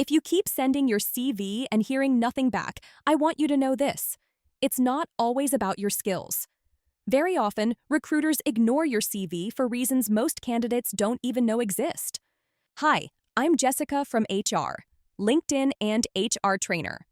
If you keep sending your CV and hearing nothing back, I want you to know this. It's not always about your skills. Very often, recruiters ignore your CV for reasons most candidates don't even know exist. Hi, I'm Jessica from HR, LinkedIn and HR trainer.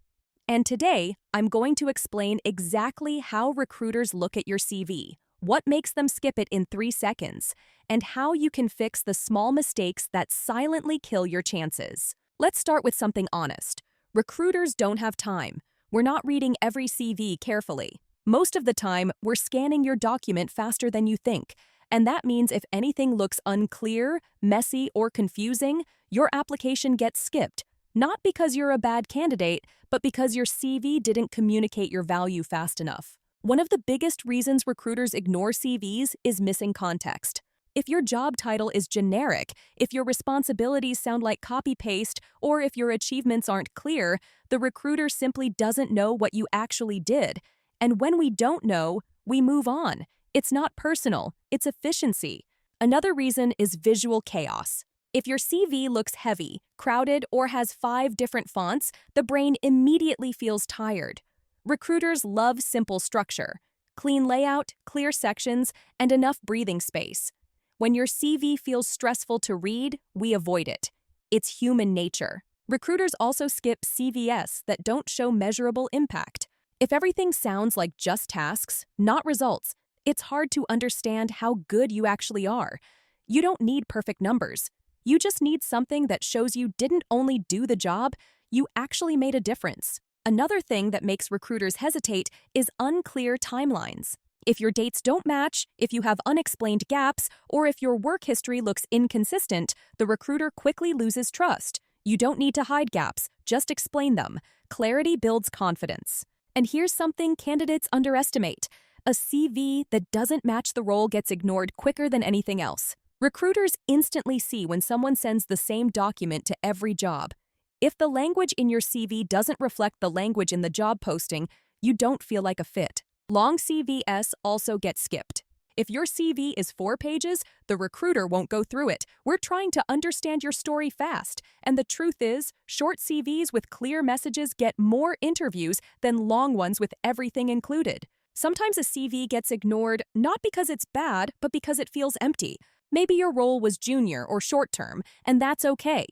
And today, I'm going to explain exactly how recruiters look at your CV, what makes them skip it in 3 seconds, and how you can fix the small mistakes that silently kill your chances. Let's start with something honest. Recruiters don't have time. We're not reading every CV carefully. Most of the time, we're scanning your document faster than you think, and that means if anything looks unclear, messy, or confusing, your application gets skipped, not because you're a bad candidate, but because your CV didn't communicate your value fast enough. One of the biggest reasons recruiters ignore CVs is missing context. If your job title is generic, if your responsibilities sound like copy-paste, or if your achievements aren't clear, the recruiter simply doesn't know what you actually did. And when we don't know, we move on. It's not personal, it's efficiency. Another reason is visual chaos. If your CV looks heavy, crowded, or has 5 different fonts, the brain immediately feels tired. Recruiters love simple structure, clean layout, clear sections, and enough breathing space. When your CV feels stressful to read, we avoid it. It's human nature. Recruiters also skip CVs that don't show measurable impact. If everything sounds like just tasks, not results, it's hard to understand how good you actually are. You don't need perfect numbers. You just need something that shows you didn't only do the job, you actually made a difference. Another thing that makes recruiters hesitate is unclear timelines. If your dates don't match, if you have unexplained gaps, or if your work history looks inconsistent, the recruiter quickly loses trust. You don't need to hide gaps, just explain them. Clarity builds confidence. And here's something candidates underestimate. A CV that doesn't match the role gets ignored quicker than anything else. Recruiters instantly see when someone sends the same document to every job. If the language in your CV doesn't reflect the language in the job posting, you don't feel like a fit. Long CVs also get skipped. If your CV is 4 pages, the recruiter won't go through it. We're trying to understand your story fast. And the truth is, short CVs with clear messages get more interviews than long ones with everything included. Sometimes a CV gets ignored not because it's bad, but because it feels empty. Maybe your role was junior or short-term, and that's okay.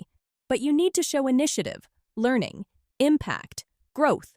But you need to show initiative, learning, impact, growth.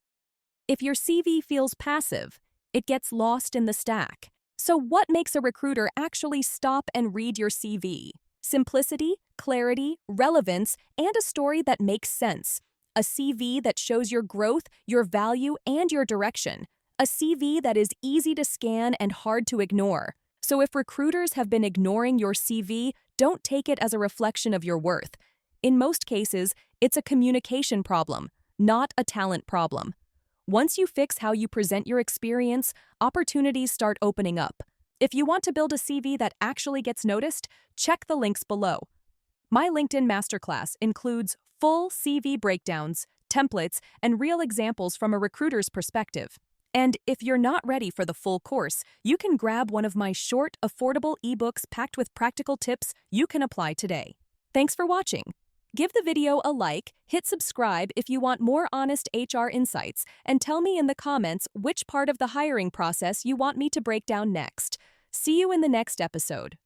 If your CV feels passive, it gets lost in the stack. So what makes a recruiter actually stop and read your CV? Simplicity, clarity, relevance, and a story that makes sense. A CV that shows your growth, your value, and your direction. A CV that is easy to scan and hard to ignore. So if recruiters have been ignoring your CV, don't take it as a reflection of your worth. In most cases, it's a communication problem, not a talent problem. Once you fix how you present your experience, opportunities start opening up. If you want to build a CV that actually gets noticed, check the links below. My LinkedIn Masterclass includes full CV breakdowns, templates, and real examples from a recruiter's perspective. And if you're not ready for the full course, you can grab one of my short, affordable ebooks packed with practical tips you can apply today. Thanks for watching. Give the video a like, hit subscribe if you want more honest HR insights, and tell me in the comments which part of the hiring process you want me to break down next. See you in the next episode.